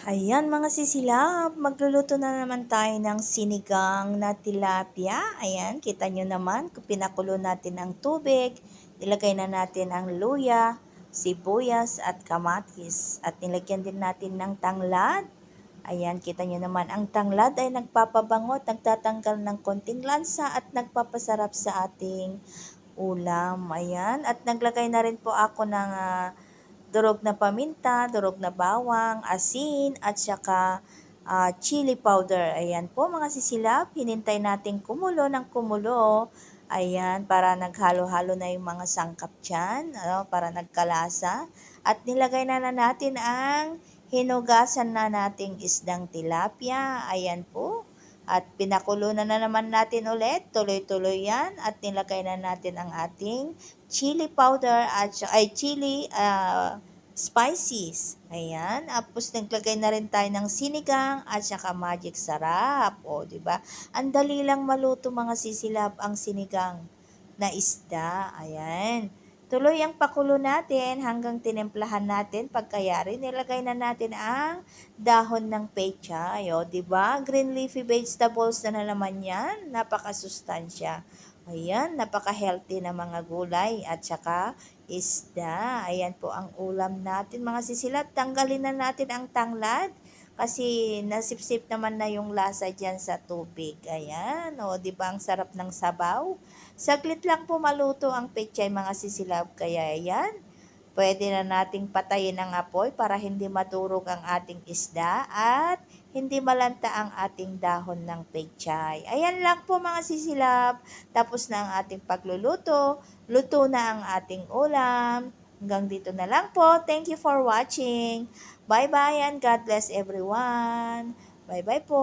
Ayan mga sisilap, magluluto na naman tayo ng sinigang na tilapia. Ayan, kita nyo naman, pinakulo natin ang tubig, nilagay na natin ang luya, sibuyas at kamatis. At nilagyan din natin ng tanglad. Ayan, kita nyo naman, ang tanglad ay nagpapabango at nagtatanggal ng konting lansa at nagpapasarap sa ating ulam. Ayan, at naglagay na rin po ako ng durog na paminta, durog na bawang, asin, at saka chili powder. Ayan po mga sisilap, hinintay natin kumulo ng kumulo. Ayan, para naghalo-halo na yung mga sangkap dyan, para nagkalasa. At nilagay na natin ang hinugasan na nating isdang tilapia. Ayan po. At pinakulo na naman natin ulit, tuloy-tuloy yan. At nilagay na natin ang ating chili powder at chili spices. Ayan. Tapos naglagay na rin tayo ng sinigang at saka magic sarap. O, di ba? Ang dali lang maluto mga sisilap ang sinigang na isda. Ayan. Tuloy ang pakulo natin hanggang tinimplahan natin. Pagkayari, nilagay na natin ang dahon ng pechay. O, di ba? Green leafy vegetables na naman yan. Napakasustansya. Ayan, napaka-healthy na mga gulay at saka isda. Ayan po ang ulam natin mga sisilap. Tanggalin na natin ang tanglad kasi nasipsip naman na yung lasa dyan sa tubig. Ayan, o di ba ang sarap ng sabaw? Saglit lang po maluto ang pechay mga sisilap. Kaya ayan, pwede na nating patayin ang apoy para hindi madurog ang ating isda at hindi malanta ang ating dahon ng pechay. Ayan lang po mga sisilap. Tapos na ang ating pagluluto. Luto na ang ating ulam. Hanggang dito na lang po. Thank you for watching. Bye-bye and God bless everyone. Bye-bye po.